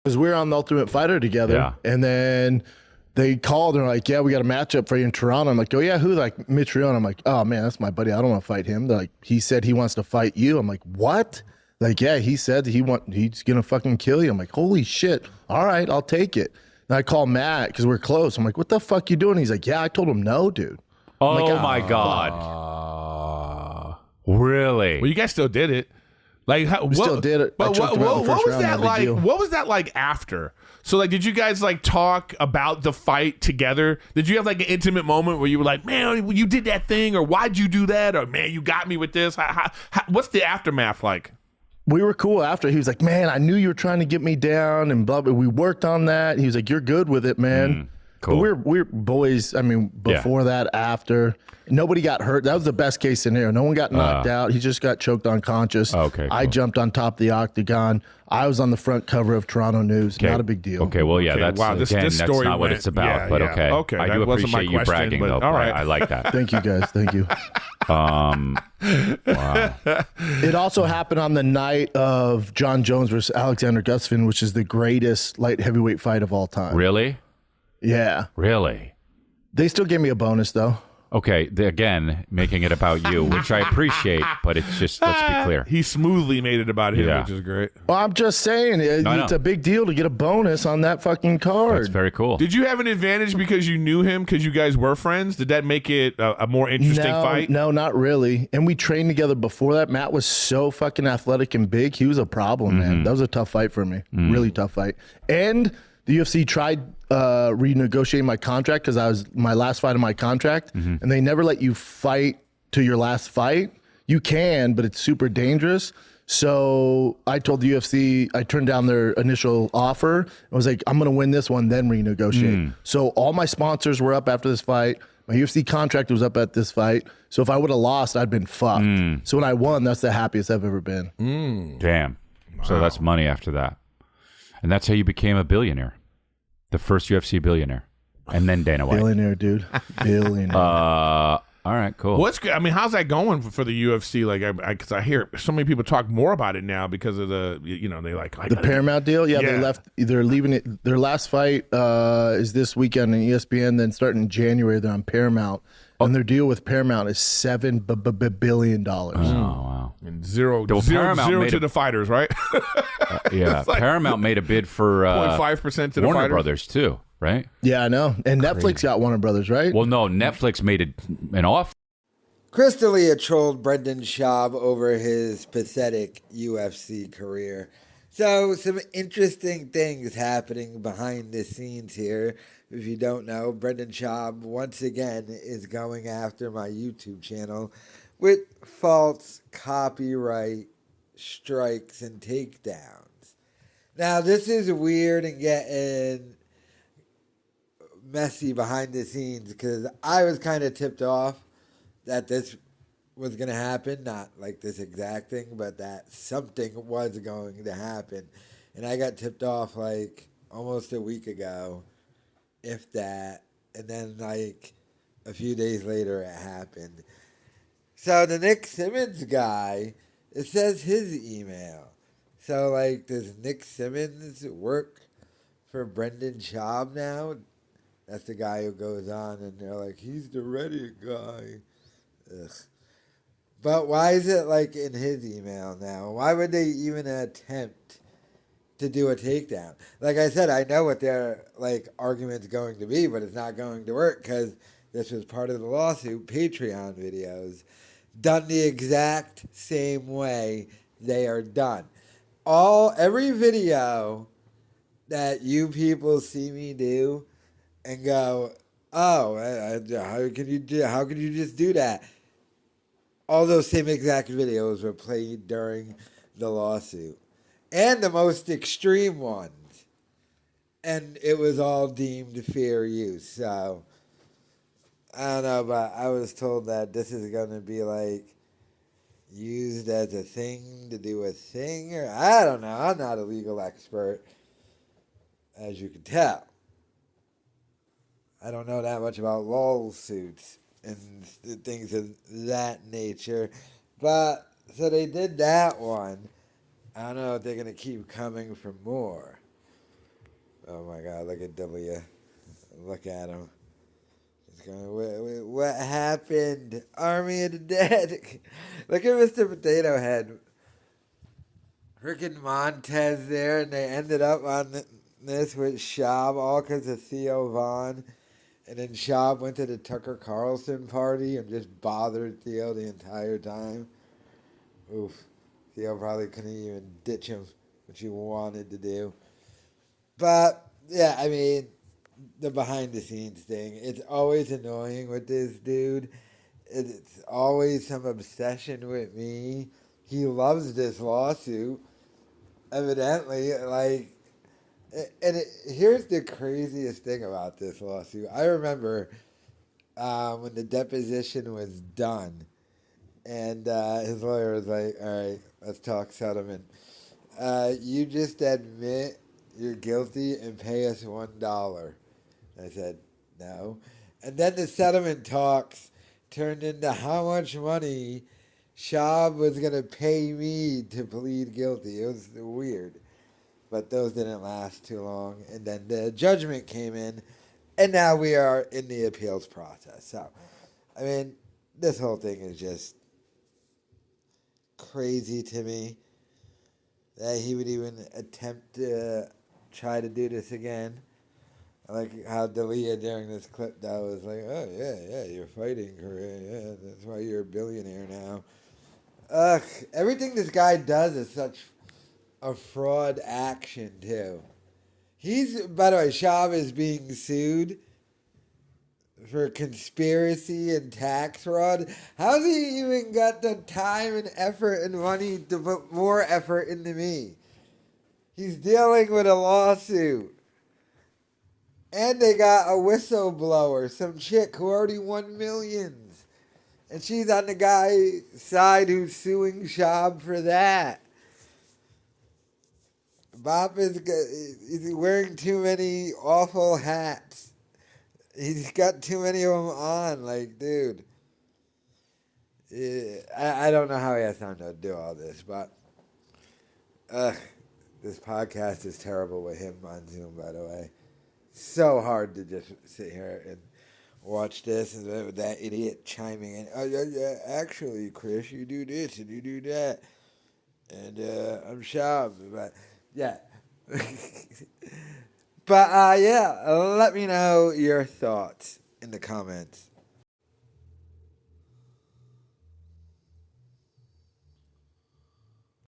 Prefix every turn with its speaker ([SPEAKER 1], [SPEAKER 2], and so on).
[SPEAKER 1] because we were on the Ultimate Fighter together.
[SPEAKER 2] Yeah.
[SPEAKER 1] And then they called and they're like, yeah, we got a matchup for you in Toronto. I'm like, oh, yeah, who? Like, Mitch Rion. I'm like, oh, man, that's my buddy. I don't want to fight him. They're like, he said he wants to fight you. I'm like, what? Like, yeah, he said he's going to fucking kill you. I'm like, holy shit. All right, I'll take it. And I call Matt because we're close. I'm like, what the fuck you doing? He's like, yeah, I told him no, dude.
[SPEAKER 2] Oh,
[SPEAKER 1] like,
[SPEAKER 2] my God. Really?
[SPEAKER 3] Well, you guys still did it. Like,
[SPEAKER 1] We still did it.
[SPEAKER 3] But what was that like?
[SPEAKER 1] Deal.
[SPEAKER 3] What was that like after? So, like, did you guys like talk about the fight together? Did you have like an intimate moment where you were like, "Man, you did that thing," or "Why'd you do that?" or "Man, you got me with this"? What's the aftermath like?
[SPEAKER 1] We were cool after. He was like, man, I knew you were trying to get me down and blah, blah. We worked on that. He was like, you're good with it, man.
[SPEAKER 2] Cool.
[SPEAKER 1] But we're boys. I mean, before that, after, nobody got hurt. That was the best case scenario. No one got knocked out. He just got choked unconscious.
[SPEAKER 2] Okay,
[SPEAKER 1] I
[SPEAKER 2] cool.
[SPEAKER 1] jumped on top of the octagon. I was on the front cover of Toronto News.
[SPEAKER 2] Okay.
[SPEAKER 1] Not a big deal.
[SPEAKER 2] Okay, well, yeah,
[SPEAKER 3] Okay,
[SPEAKER 2] that's
[SPEAKER 3] wow, this
[SPEAKER 2] that's
[SPEAKER 3] story
[SPEAKER 2] not what
[SPEAKER 3] went-
[SPEAKER 2] it's about,
[SPEAKER 3] yeah,
[SPEAKER 2] but
[SPEAKER 3] yeah.
[SPEAKER 2] okay.
[SPEAKER 3] Okay,
[SPEAKER 2] I
[SPEAKER 3] that
[SPEAKER 2] do
[SPEAKER 3] wasn't my
[SPEAKER 2] appreciate you
[SPEAKER 3] question,
[SPEAKER 2] bragging,
[SPEAKER 3] but
[SPEAKER 2] though.
[SPEAKER 3] all right.
[SPEAKER 2] I like that.
[SPEAKER 1] Thank you, guys. Thank you.
[SPEAKER 2] Wow.
[SPEAKER 1] It also happened on the night of John Jones versus Alexander Gustafsson, which is the greatest light heavyweight fight of all time.
[SPEAKER 2] Really?
[SPEAKER 1] Yeah.
[SPEAKER 2] Really?
[SPEAKER 1] They still gave me a bonus, though.
[SPEAKER 2] Okay, again, making it about you, which I appreciate, but it's just, let's be clear.
[SPEAKER 3] He smoothly made it about him,
[SPEAKER 2] Yeah.
[SPEAKER 3] which is great.
[SPEAKER 1] Well, I'm just saying, it's a big deal to get a bonus on that fucking card.
[SPEAKER 2] That's very cool.
[SPEAKER 3] Did you have an advantage because you knew him, because you guys were friends? Did that make it a more interesting fight?
[SPEAKER 1] No, not really. And we trained together before that. Matt was so fucking athletic and big. He was a problem, man. That was a tough fight for me. Really tough fight. And the UFC tried renegotiating my contract because I was my last fight of my contract, and they never let you fight to your last fight. You can, but it's super dangerous. So I told the UFC, I turned down their initial offer. I was like, I'm going to win this one, then renegotiate. So all my sponsors were up after this fight. My UFC contract was up at this fight. So if I would have lost, I'd been fucked. So when I won, that's the happiest I've ever been.
[SPEAKER 2] Damn. Wow. So that's money after that. And that's how you became a billionaire. The first UFC billionaire. And then Dana White.
[SPEAKER 1] Billionaire, dude. Billionaire.
[SPEAKER 2] All right, cool.
[SPEAKER 3] What's good? I mean, how's that going for the UFC? Like, because I hear so many people talk more about it now because of the, they like
[SPEAKER 1] the Paramount deal. Yeah,
[SPEAKER 3] Yeah.
[SPEAKER 1] they left. They're leaving it. Their last fight is this weekend on ESPN. Then starting in January, they're on Paramount, and their deal with Paramount is $7 billion.
[SPEAKER 2] Oh, wow.
[SPEAKER 3] And zero
[SPEAKER 2] Paramount made
[SPEAKER 3] to
[SPEAKER 2] a-
[SPEAKER 3] the fighters, right?
[SPEAKER 2] Yeah,
[SPEAKER 3] like-
[SPEAKER 2] Paramount made a bid for
[SPEAKER 3] 0.5% to the
[SPEAKER 2] Warner
[SPEAKER 3] fighters.
[SPEAKER 2] Brothers, too, right?
[SPEAKER 1] Yeah, I know. And Netflix got Warner Brothers, right?
[SPEAKER 2] Well, no, Netflix made an offer.
[SPEAKER 4] Chris D'Elia trolled Brendan Schaub over his pathetic UFC career. So, some interesting things happening behind the scenes here. If you don't know, Brendan Schaub once again is going after my YouTube channel with false copyright strikes and takedowns. Now, this is weird and getting messy behind the scenes because I was kind of tipped off that this was going to happen, not like this exact thing, but that something was going to happen. And I got tipped off like almost a week ago, if that. And then like a few days later it happened. So the Nick Simmons guy, it says his email. So like, does Nick Simmons work for Brendan Schaub now? That's the guy who goes on and they're like, he's the Reddit guy. Ugh. But why is it like in his email now? Why would they even attempt to do a takedown? Like I said, I know what their like argument's going to be, but it's not going to work because this was part of the lawsuit. Patreon videos done the exact same way they are done. Every video that you people see me do and go, oh, how can you just do that? All those same exact videos were played during the lawsuit. And the most extreme ones. And it was all deemed fair use. So, I don't know, but I was told that this is going to be like used as a thing to do a thing. Or I don't know. I'm not a legal expert, as you can tell. I don't know that much about lawsuits and things of that nature. But, so they did that one. I don't know if they're going to keep coming for more. Oh my God! Look at Dalia. Look at him. He's going. What happened? Army of the Dead. Look at Mr. Potato Head. Freaking Montez there, and they ended up on this with Schaub, all because of Theo Vaughn. And then Schaub went to the Tucker Carlson party and just bothered Theo the entire time. Oof. Theo probably couldn't even ditch him, which he wanted to do. But, yeah, I mean, the behind-the-scenes thing, it's always annoying with this dude. It's always some obsession with me. He loves this lawsuit. Evidently, like, here's the craziest thing about this lawsuit. I remember when the deposition was done, and his lawyer was like, all right, let's talk settlement. You just admit you're guilty and pay us $1. I said, no. And then the settlement talks turned into how much money Schaub was going to pay me to plead guilty. It was weird. But those didn't last too long. And then the judgment came in, and now we are in the appeals process. So, I mean, this whole thing is just crazy to me that he would even attempt to try to do this again. I like how Dalia during this clip, though, was like, oh, yeah, you're fighting career. Yeah, that's why you're a billionaire now. Ugh, everything this guy does is such a fraud action, too. By the way, Schaub is being sued for conspiracy and tax fraud. How's he even got the time and effort and money to put more effort into me? He's dealing with a lawsuit. And they got a whistleblower, some chick who already won millions. And she's on the guy's side who's suing Schaub for that. Bob is wearing too many awful hats. He's got too many of them on. Like, dude. I don't know how he has time to do all this, but this podcast is terrible with him on Zoom, by the way. So hard to just sit here and watch this and with that idiot chiming in. Oh, yeah, actually, Chris, you do this and you do that. And I'm Schaub. But, yeah. But, yeah, let me know your thoughts in the comments.